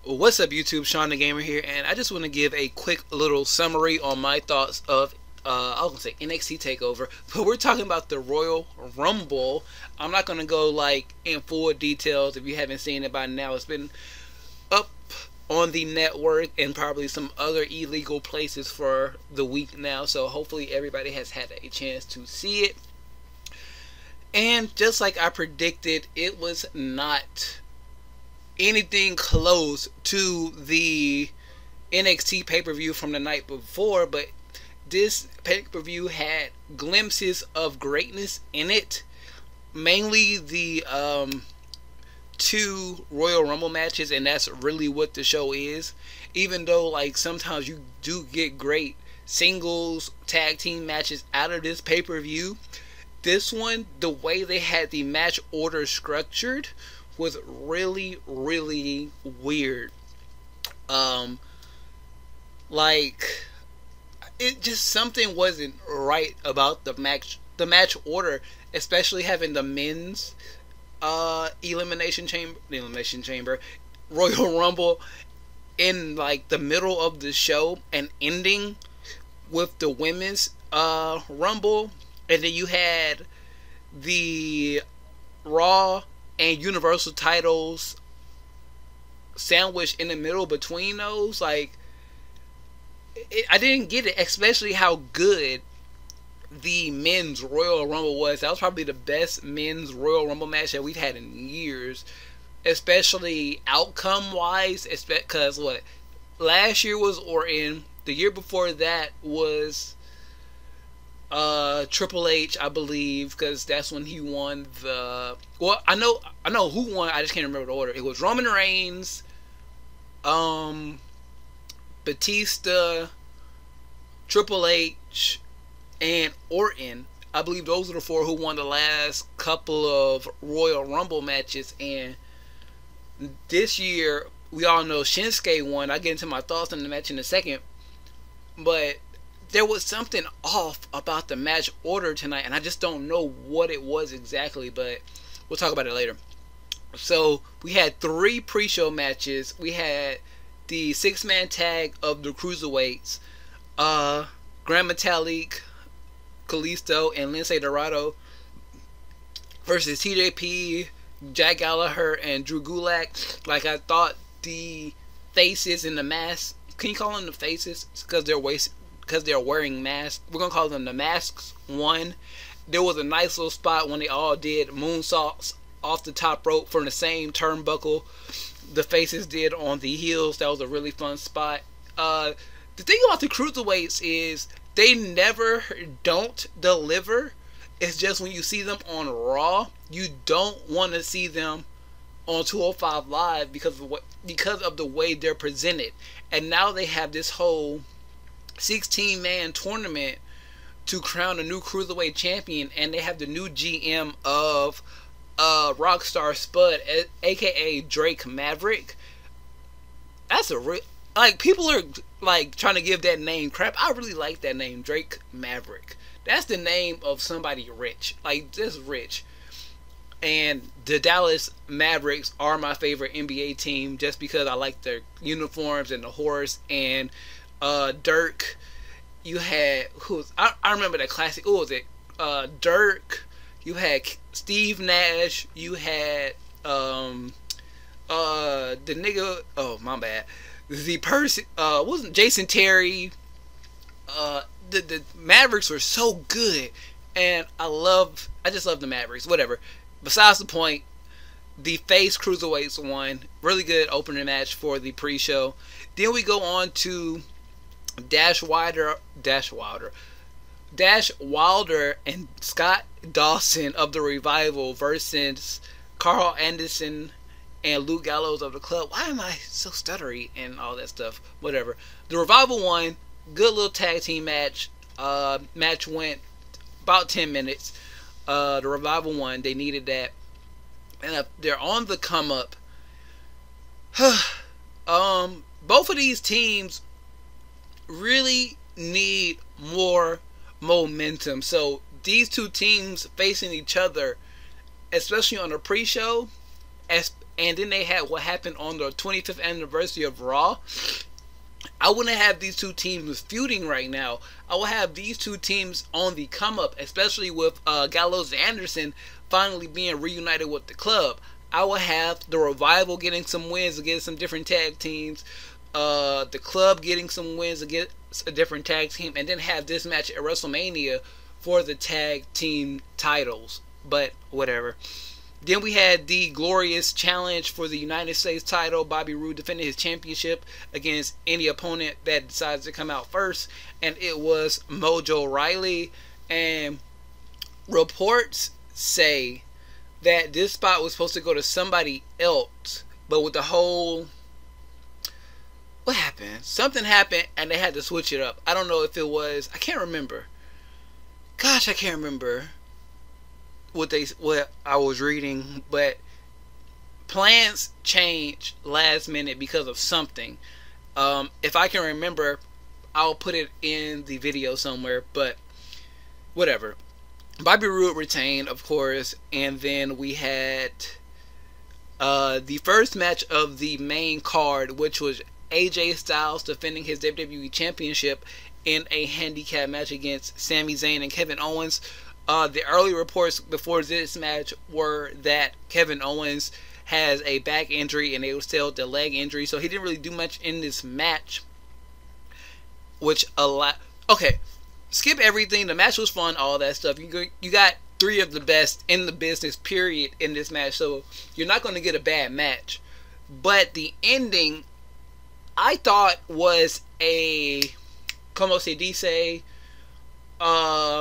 What's up, YouTube? Shawn DaGamer here, and I just want to give a quick little summary on my thoughts of I was gonna say NXT Takeover, but we're talking about the Royal Rumble. I'm not gonna go like in full details. If you haven't seen it by now, it's been up on the network and probably some other illegal places for the week now. So hopefully everybody has had a chance to see it. And just like I predicted, it was not anything close to the NXT pay-per-view from the night before, but this pay-per-view had glimpses of greatness in it, mainly the two Royal Rumble matches, and that's really what the show is. Even though like sometimes you do get great singles tag team matches out of this pay-per-view, this one, the way they had the match order structured was really weird. Like it just, something wasn't right about the match order, especially having the men's elimination chamber Royal Rumble in like the middle of the show and ending with the women's Rumble, and then you had the Raw and Universal titles sandwiched in the middle between those. Like I didn't get it, especially how good the men's Royal Rumble was. That was probably the best men's Royal Rumble match that we've had in years, especially outcome wise, because what last year was Orton, the year before that was Triple H, I believe, because that's when he won the, well, I know who won, I just can't remember the order. It was Roman Reigns, Batista, Triple H, and Orton. I believe those are the four who won the last couple of Royal Rumble matches. And this year, we all know Shinsuke won. I'll get into my thoughts on the match in a second, but there was something off about the match order tonight, and I just don't know what it was exactly, but we'll talk about it later. So we had 3 pre-show matches. We had the 6-man tag of the Cruiserweights, Grand Metalik, Kalisto, and Lince Dorado versus TJP, Jack Gallagher, and Drew Gulak. Like, I thought the faces in the mask, can you call them the faces? Because they're wearing masks. We're gonna call them the masks. One, there was a nice little spot when they all did moonsaults off the top rope from the same turnbuckle the faces did on the heels. That was a really fun spot. The thing about the Cruiserweights is they never don't deliver. It's just when you see them on Raw, you don't want to see them on 205 Live because of the way they're presented. And now they have this whole 16-man tournament to crown a new Cruiserweight champion, and they have the new GM of Rockstar Spud, aka Drake Maverick. That's a real, like, people are like trying to give that name crap. I really like that name, Drake Maverick. That's the name of somebody rich, like just rich. And the Dallas Mavericks are my favorite NBA team just because I like their uniforms and the horse. And Dirk, you had I remember that classic. Who was it? Dirk. You had Steve Nash. You had the nigga. Oh, my bad. The person wasn't Jason Terry. The Mavericks were so good, and I just love the Mavericks. Whatever. Besides the point, the face Cruiserweights won. Really good opening match for the pre-show. Then we go on to Dash Wilder and Scott Dawson of the Revival versus Carl Anderson and Luke Gallows of the Club. Why am I so stuttery and all that stuff? Whatever. The Revival won. Good little tag team match. Match went about 10 minutes. The Revival won. They needed that. And they're on the come up. Both of these teams really need more momentum. So these two teams facing each other, especially on the pre-show, and then they had what happened on the 25th anniversary of Raw, I wouldn't have these two teams feuding right now. I will have these two teams on the come up, especially with Gallows and Anderson finally being reunited with the club. I will have the Revival getting some wins against some different tag teams, the club getting some wins against a different tag team, and then have this match at WrestleMania for the tag team titles. But whatever. Then we had the glorious challenge for the United States title. Bobby Roode defending his championship against any opponent that decides to come out first. And it was Mojo Rawley. And reports say that this spot was supposed to go to somebody else. But with the whole... what happened? Something happened and they had to switch it up. I don't know if it was... I can't remember. Gosh, I can't remember what I was reading, but plans changed last minute because of something. If I can remember, I'll put it in the video somewhere, but whatever. Bobby Roode retained, of course, and then we had the first match of the main card, which was AJ Styles defending his WWE Championship in a handicap match against Sami Zayn and Kevin Owens. The early reports before this match were that Kevin Owens has a back injury and they were still the leg injury, so he didn't really do much in this match. Okay, skip everything. The match was fun, all that stuff. You got three of the best in the business, period, in this match, so you're not going to get a bad match. But the ending, I thought, was a, como se dice,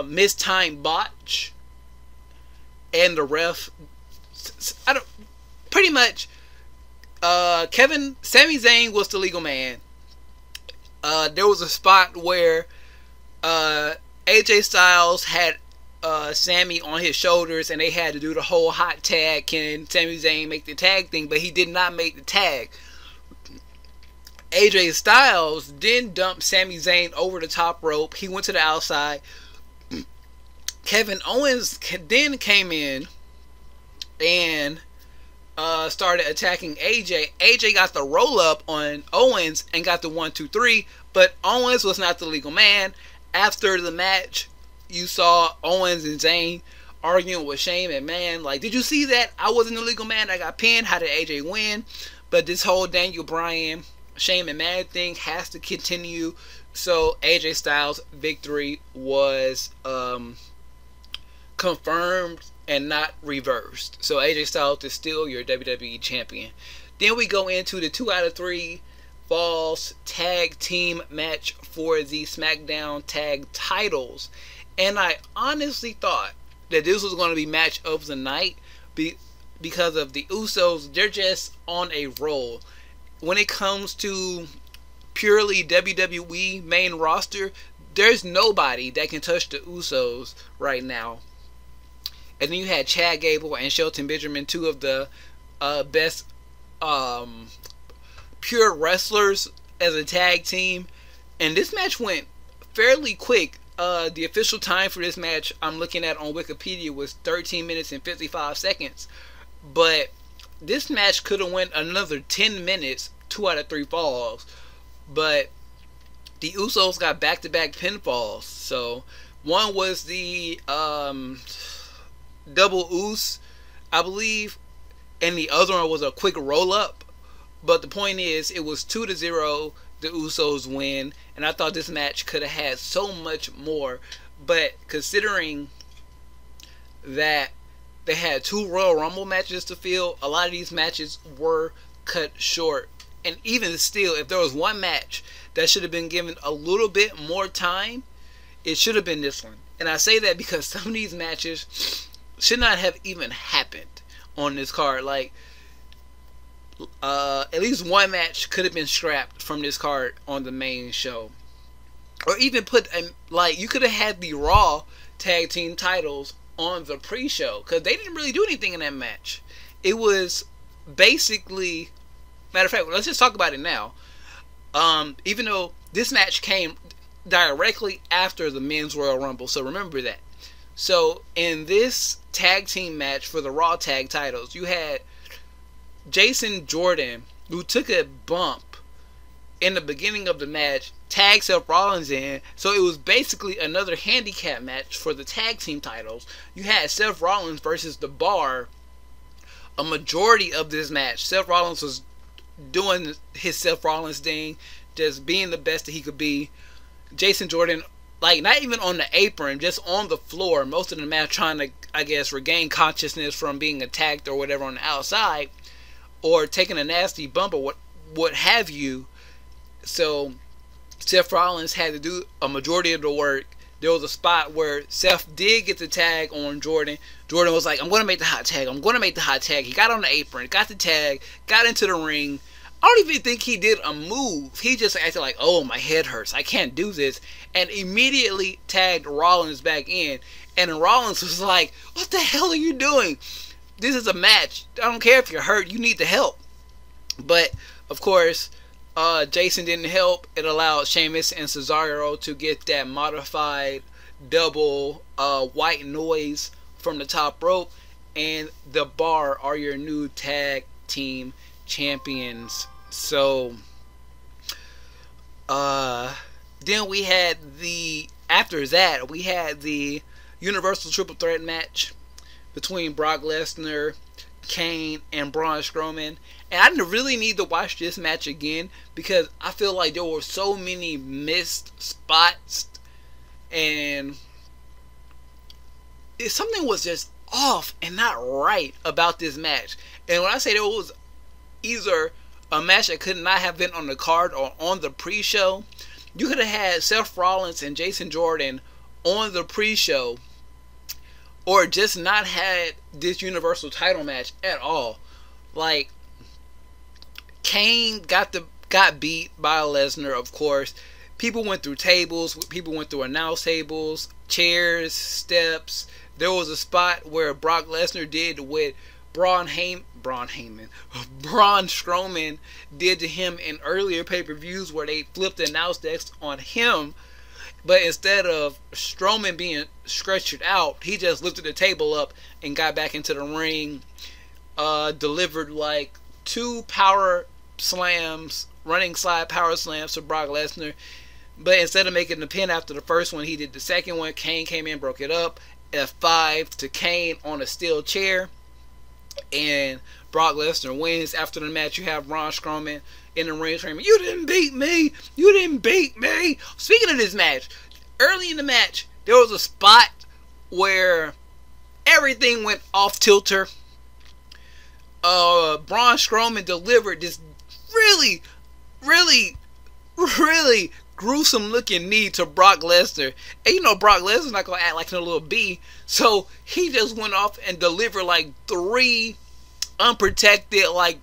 mistimed botch, and the ref, pretty much, Sami Zayn was the legal man. There was a spot where AJ Styles had Sami on his shoulders and they had to do the whole hot tag, can Sami Zayn make the tag thing, but he did not make the tag. AJ Styles then dumped Sami Zayn over the top rope. He went to the outside. Kevin Owens then came in and started attacking AJ. AJ got the roll up on Owens and got the 1, 2, 3, but Owens was not the legal man. After the match, you saw Owens and Zayn arguing with Shane McMahon. Like, did you see that? I wasn't the legal man. I got pinned. How did AJ win? But this whole Daniel Bryan, Shane McMahon thing has to continue. So AJ Styles' victory was confirmed and not reversed. So AJ Styles is still your WWE champion. Then we go into the 2 out of 3 Falls tag team match for the SmackDown tag titles. And I honestly thought that this was going to be match of the night because of the Usos. They're just on a roll. When it comes to purely WWE main roster, there's nobody that can touch the Usos right now. And then you had Chad Gable and Shelton Benjamin, two of the best pure wrestlers as a tag team. And this match went fairly quick. The official time for this match I'm looking at on Wikipedia was 13 minutes and 55 seconds. But this match could have went another 10 minutes, 2 out of 3 falls. But the Usos got back-to-back pinfalls. So one was the double Us, I believe, and the other one was a quick roll-up. But the point is, it was 2-0. The Usos win, and I thought this match could have had so much more. But considering that they had 2 Royal Rumble matches to fill, a lot of these matches were cut short. And even still, if there was one match that should have been given a little bit more time, it should have been this one. And I say that because some of these matches should not have even happened on this card. Like, at least one match could have been scrapped from this card on the main show, or even put like, you could have had the Raw tag team titles on the pre-show, because they didn't really do anything in that match. It was basically, matter of fact, let's just talk about it now. Even though this match came directly after the Men's Royal Rumble, so remember that. So in this tag team match for the Raw tag titles, you had Jason Jordan, who took a bump in the beginning of the match, tagged Seth Rollins in. So it was basically another handicap match for the tag team titles. You had Seth Rollins versus The Bar. A majority of this match, Seth Rollins was doing his Seth Rollins thing, just being the best that he could be. Jason Jordan, like, not even on the apron, just on the floor most of the match, trying to, I guess, regain consciousness from being attacked or whatever on the outside, or taking a nasty bump or what have you. So Seth Rollins had to do a majority of the work. There was a spot where Seth did get the tag on Jordan. Jordan was like, I'm going to make the hot tag. I'm going to make the hot tag. He got on the apron, got the tag, got into the ring. I don't even think he did a move. He just acted like, oh, my head hurts. I can't do this. And immediately tagged Rollins back in. And Rollins was like, what the hell are you doing? This is a match. I don't care if you're hurt. You need the help. But, of course, Jason didn't help. It allowed Sheamus and Cesaro to get that modified double white noise from the top rope. And The Bar are your new tag team champions. So then we had after that we had the Universal Triple Threat match between Brock Lesnar, Kane, and Braun Strowman. And I didn't really need to watch this match again because I feel like there were so many missed spots and something was just off and not right about this match. And when I say there was either a match that could not have been on the card or on the pre-show, you could have had Seth Rollins and Jason Jordan on the pre-show, or just not had this Universal title match at all. Like, Kane got beat by Lesnar, of course. People went through tables. People went through announce tables, chairs, steps. There was a spot where Brock Lesnar did what Braun Strowman did to him in earlier pay-per-views, where they flipped the announce decks on him. But instead of Strowman being stretched out, he just lifted the table up and got back into the ring. Delivered like 2 power slams, running slide power slams to Brock Lesnar. But instead of making the pin after the first one, he did the second one. Kane came in, broke it up. F5 to Kane on a steel chair. And Brock Lesnar wins. After the match, you have Braun Strowman in the ring screaming, "You didn't beat me! You didn't beat me!" Speaking of this match, early in the match, there was a spot where everything went off tilter. Braun Strowman delivered this really, really, really gruesome looking knee to Brock Lesnar. And you know Brock Lesnar's not going to act like no little B. So he just went off and delivered like 3 unprotected, like,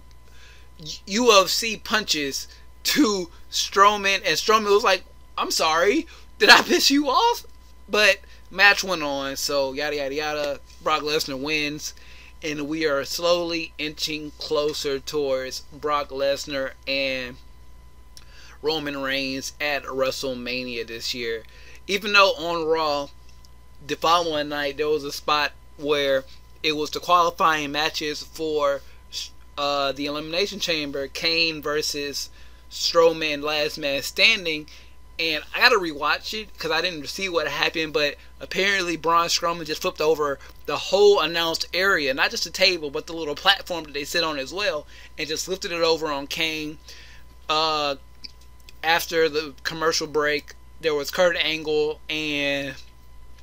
UFC punches to Strowman. And Strowman was like, I'm sorry, did I piss you off? But match went on, so yada yada yada. Brock Lesnar wins. And we are slowly inching closer towards Brock Lesnar and Roman Reigns at WrestleMania this year. Even though on Raw, the following night, there was a spot where it was the qualifying matches for the Elimination Chamber, Kane versus Strowman, Last Man Standing. And I gotta rewatch it because I didn't see what happened, but apparently Braun Strowman just flipped over the whole announced area, not just the table, but the little platform that they sit on as well, and just lifted it over on Kane. After the commercial break, there was Kurt Angle and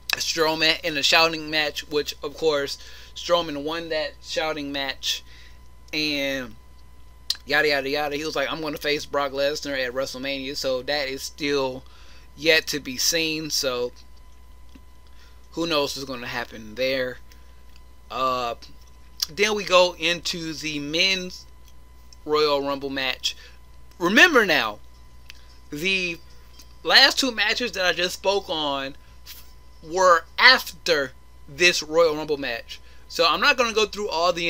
Strowman in a shouting match, which of course Strowman won that shouting match, and yada yada yada. He was like, I'm going to face Brock Lesnar at WrestleMania, so that is still yet to be seen. So who knows what's going to happen there. Then we go into the men's Royal Rumble match. Remember now, the last 2 matches that I just spoke on were after this Royal Rumble match. So I'm not going to go through all the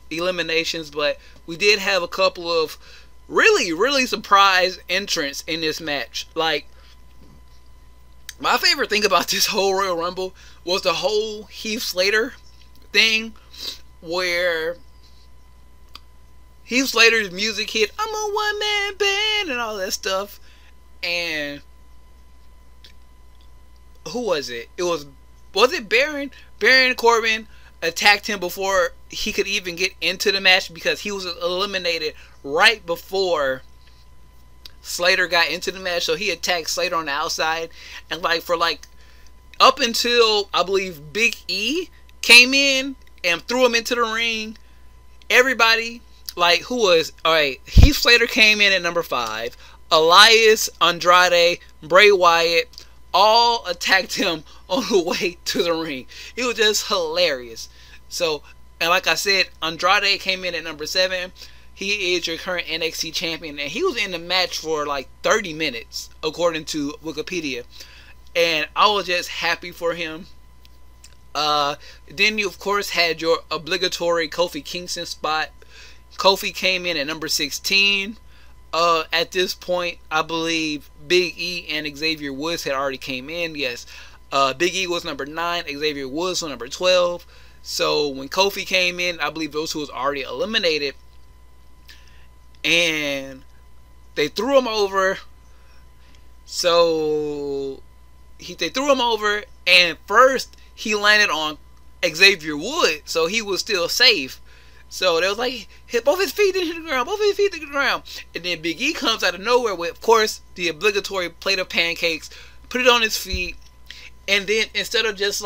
eliminations, but we did have a couple of really, really surprise entrants in this match. Like, my favorite thing about this whole Royal Rumble was the whole Heath Slater thing, where Heath Slater's music hit, I'm a one-man band, and all that stuff. And who was it? Was it Baron? Baron Corbin attacked him before he could even get into the match because he was eliminated right before Slater got into the match. So he attacked Slater on the outside, and for up until I believe Big E came in and threw him into the ring, everybody who was alright, Heath Slater came in at number 5, Elias, Andrade, Bray Wyatt all attacked him on the way to the ring. It was just hilarious. So, and like I said, Andrade came in at number 7. He is your current NXT champion, and he was in the match for 30 minutes according to Wikipedia, and I was just happy for him. Then you of course had your obligatory Kofi Kingston spot. Kofi came in at number 16. At this point, I believe Big E and Xavier Woods had already came in. Yes, Big E was number 9, Xavier Woods was number 12. So when Kofi came in, I believe those two was already eliminated, and they threw him over. So they threw him over, and first he landed on Xavier Woods, so he was still safe. So they was hit both his feet into the ground, both his feet into the ground. And then Big E comes out of nowhere with, of course, the obligatory plate of pancakes, put it on his feet, and then instead of just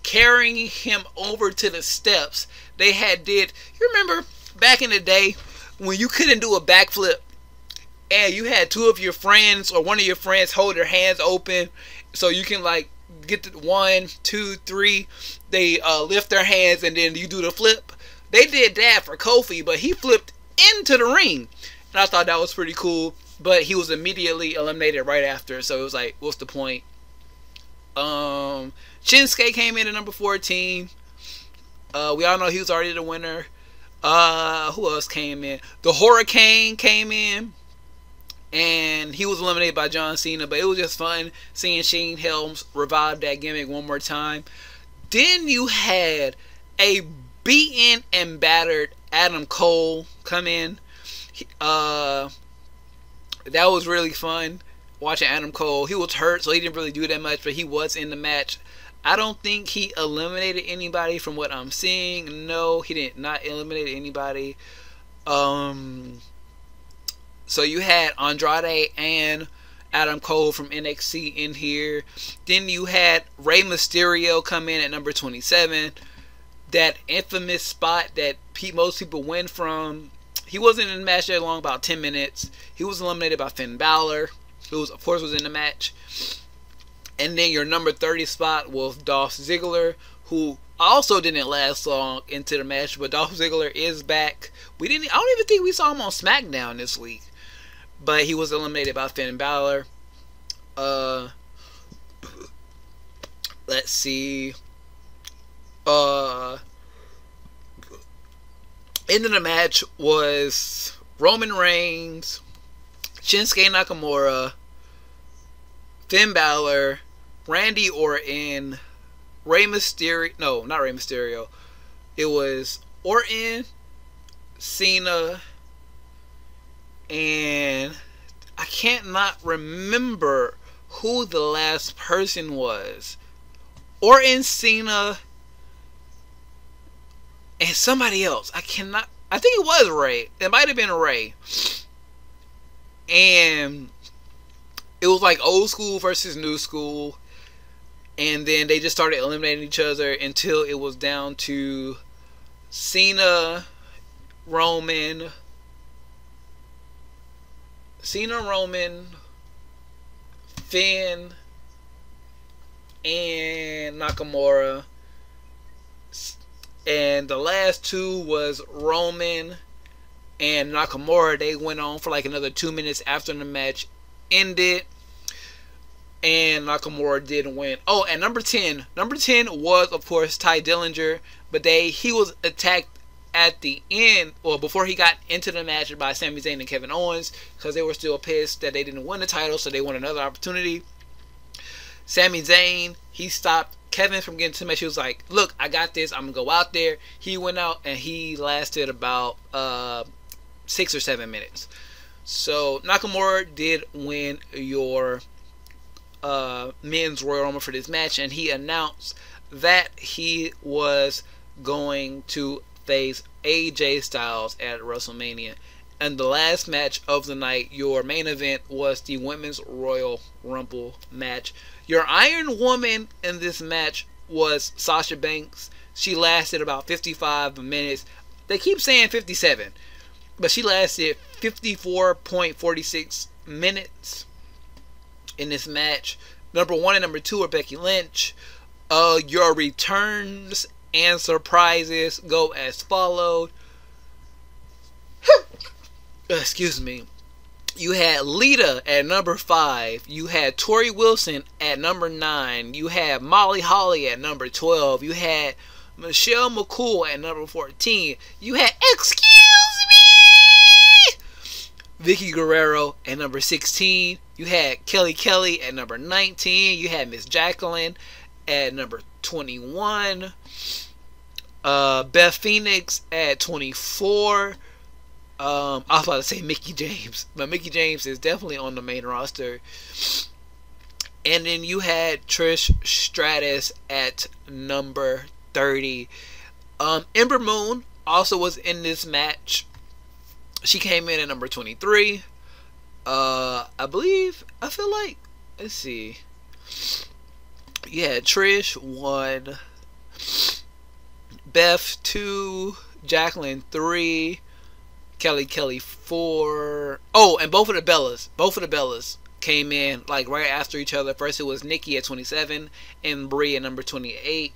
carrying him over to the steps, they you remember back in the day when you couldn't do a backflip and you had two of your friends or one of your friends hold their hands open so you can get the 1, 2, 3, they lift their hands and then you do the flip. They did that for Kofi, but he flipped into the ring, and I thought that was pretty cool. But he was immediately eliminated right after, so it was what's the point? Shinsuke came in at number 14. We all know he was already the winner. Who else came in? The Hurricane came in, and he was eliminated by John Cena, but it was just fun seeing Shane Helms revive that gimmick one more time. Then you had a beaten and battered Adam Cole come in. That was really fun watching Adam Cole. He was hurt, so he didn't really do that much, but he was in the match. I don't think he eliminated anybody from what I'm seeing. No, he did not eliminate anybody. So you had Andrade and Adam Cole from NXT in here. Then you had Rey Mysterio come in at number 27. That infamous spot that most people win from. He wasn't in the match that long, about 10 minutes. He was eliminated by Finn Balor, who of course was in the match. And then your number 30 spot was Dolph Ziggler, who also didn't last long into the match, but Dolph Ziggler is back. I don't even think we saw him on SmackDown this week, but he was eliminated by Finn Balor. Let's see. End of the match was Roman Reigns, Shinsuke Nakamura, Finn Balor, Randy Orton, Rey Mysterio. No, not Rey Mysterio. It was Orton, Cena, and I can't not remember who the last person was. Orton, Cena, and somebody else. I think it was Ray. It might have been Ray. And it was old school versus new school. And then they just started eliminating each other until it was down to Cena, Roman, Finn, and Nakamura. And the last two was Roman and Nakamura. They went on for another 2 minutes after the match ended, and Nakamura did win. Oh, and number 10 was of course Ty Dillinger, but he was attacked at the end, or before he got into the match, by Sami Zayn and Kevin Owens, because they were still pissed that they didn't win the title, so they want another opportunity. Sami Zayn, he stopped Kevin from getting to the match. He was like, look, I got this, I'm gonna go out there. He went out and he lasted about 6 or 7 minutes. So Nakamura did win your men's Royal Rumble for this match, and he announced that he was going to face AJ Styles at WrestleMania. And the last match of the night, your main event, was the Women's Royal Rumble match. Your Iron Woman in this match was Sasha Banks. She lasted about 55 minutes. They keep saying 57, but she lasted 54.46 minutes in this match. Number 1 and number 2 are Becky Lynch. Your returns and surprises go as followed. Excuse me. You had Lita at number 5. You had Tori Wilson at number 9. You had Molly Holly at number 12. You had Michelle McCool at number 14. You had, excuse me, Vicky Guerrero at number 16. You had Kelly Kelly at number 19. You had Miss Jacqueline at number 21. Beth Phoenix at 24. I was about to say Mickie James, but Mickie James is definitely on the main roster. And then you had Trish Stratus at number 30. Ember Moon also was in this match. She came in at number 23. I feel like, let's see. Yeah, Trish 1, Beth 2, Jacqueline 3, Kelly 4. Oh, and both of the Bellas came in like right after each other. First it was Nikki at 27 and Brie at number 28.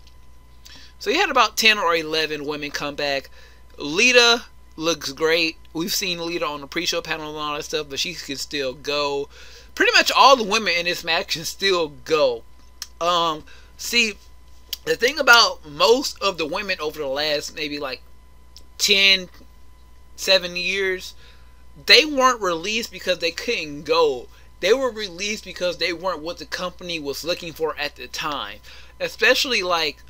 So you had about 10 or 11 women come back. Lita looks great. We've seen Lita on the pre-show panel and all that stuff, but she can still go. Pretty much all the women in this match can still go. See, the thing about most of the women over the last maybe like 7 years, they weren't released because they couldn't go. They were released because they weren't what the company was looking for at the time. Especially like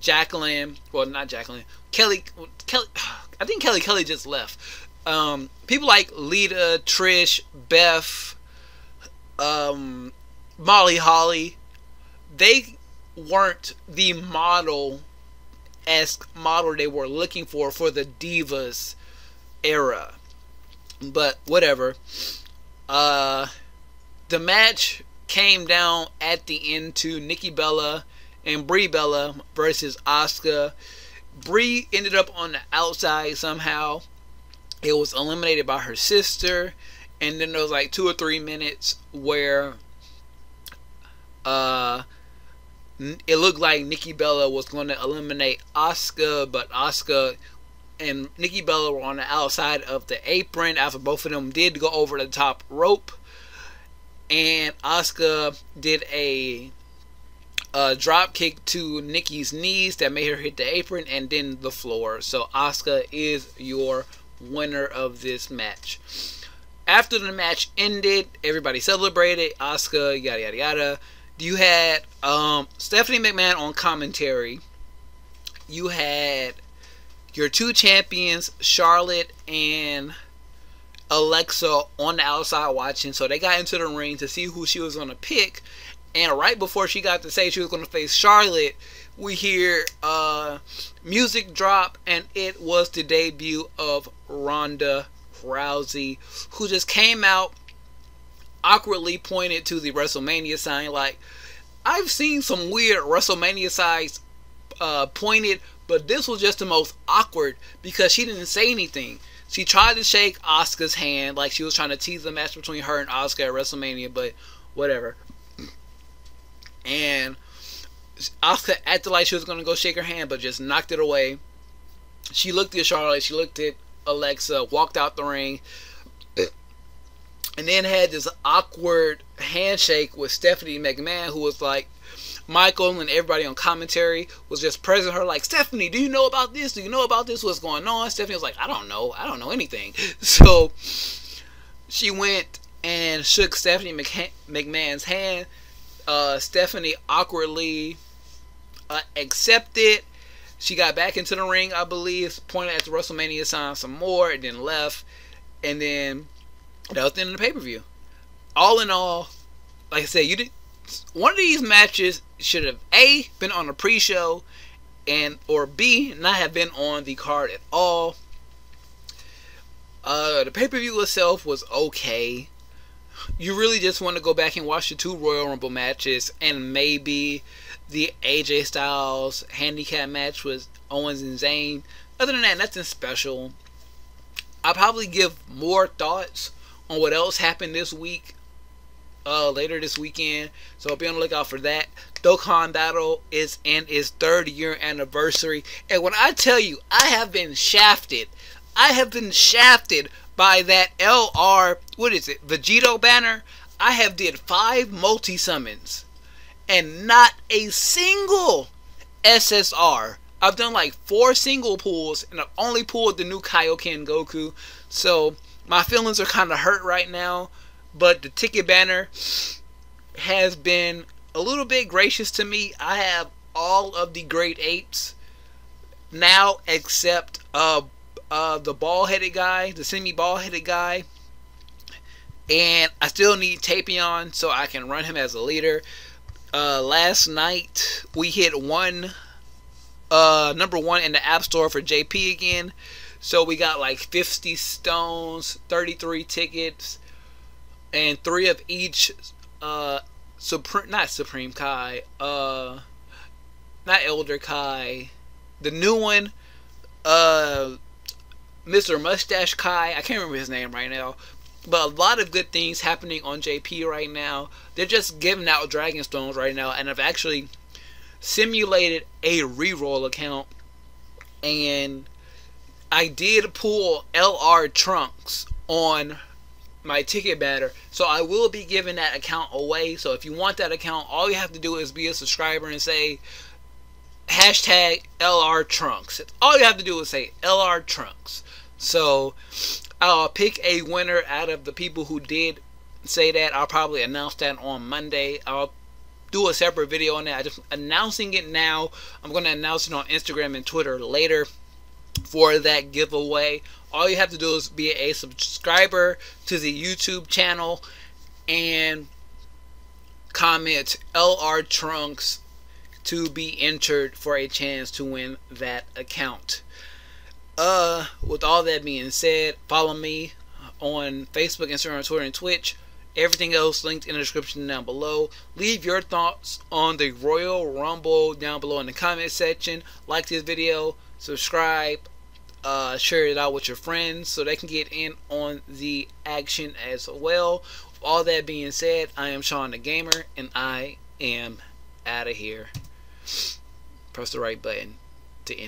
Jacqueline, well, not Jacqueline, Kelly, I think Kelly just left. People like Lita, Trish, Beth, Molly Holly, they weren't the model-esque model they were looking for the Divas era. But whatever. The match came down at the end to Nikki Bella and Brie Bella versus Asuka. Brie ended up on the outside somehow. It was eliminated by her sister, and then there was like 2 or 3 minutes where it looked like Nikki Bella was going to eliminate Asuka, but Asuka and Nikki Bella were on the outside of the apron after both of them did go over the top rope, and Asuka did a drop kick to Nikki's knees that made her hit the apron and then the floor. So Asuka is your winner of this match. After the match ended, everybody celebrated. Asuka, yada yada yada. You had Stephanie McMahon on commentary. You had your 2 champions, Charlotte and Alexa, on the outside watching. So they got into the ring to see who she was going to pick. And right before she got to say she was going to face Charlotte, we hear music drop, and it was the debut of Ronda Rousey, who just came out, awkwardly pointed to the WrestleMania sign. Like, I've seen some weird WrestleMania signs pointed, but this was just the most awkward because she didn't say anything. She tried to shake Asuka's hand like she was trying to tease the match between her and Asuka at WrestleMania, but whatever. And Asuka acted like she was going to go shake her hand, but just knocked it away. She looked at Charlotte, she looked at Alexa, walked out the ring, and then had this awkward handshake with Stephanie McMahon, who was like, Michael and everybody on commentary was just praising her like, Stephanie, do you know about this? Do you know about this? What's going on? Stephanie was like, I don't know anything. So she went and shook Stephanie McMahon's hand. Stephanie awkwardly accepted. She got back into the ring, I believe, pointed at the WrestleMania sign some more, and then left. And then that was the end of the pay-per-view. All in all, like I said, one of these matches should have A, been on a pre-show, or B, not have been on the card at all. The pay-per-view itself was okay. You really just want to go back and watch the 2 Royal Rumble matches, and maybe the AJ Styles handicap match with Owens and Zayn. Other than that, nothing special. I'll probably give more thoughts on what else happened this week, later this weekend, so be on the lookout for that. Dokkan Battle is in its 3rd year anniversary, and when I tell you, I have been shafted by that LR, Vegito banner. I have did 5 multi-summons, and not a single SSR. I've done like 4 single pulls, and I've only pulled the new Kaioken Goku, so my feelings are kind of hurt right now. But the ticket banner has been a little bit gracious to me. I have all of the grade 8s now, except the ball-headed guy, the semi-ball-headed guy, and I still need Tapion so I can run him as a leader. Last night we hit number 1 in the App Store for JP again, so we got like 50 stones, 33 tickets, and 3 of each not Supreme Kai, not Elder Kai, the new one, Mr. Mustache Kai, I can't remember his name right now, but a lot of good things happening on JP right now. They're just giving out Dragon Stones right now, and I've actually simulated a reroll account, and I did pull LR Trunks on my ticket banner, so I will be giving that account away. So if you want that account, all you have to do is be a subscriber and say hashtag LR Trunks. All you have to do is say LR Trunks. So I'll pick a winner out of the people who did say that. I'll probably announce that on Monday. I'll do a separate video on that. I'm just announcing it now. I'm going to announce it on Instagram and Twitter later for that giveaway. All you have to do is be a subscriber to the YouTube channel and comment LR Trunks to be entered for a chance to win that account. With all that being said, follow me on Facebook, Instagram, Twitter, and Twitch. Everything else linked in the description down below. Leave your thoughts on the Royal Rumble down below in the comment section. Like this video, subscribe, share it out with your friends so they can get in on the action as well. With all that being said, I am Shawn DaGamer, and I am out of here. Press the right button to end.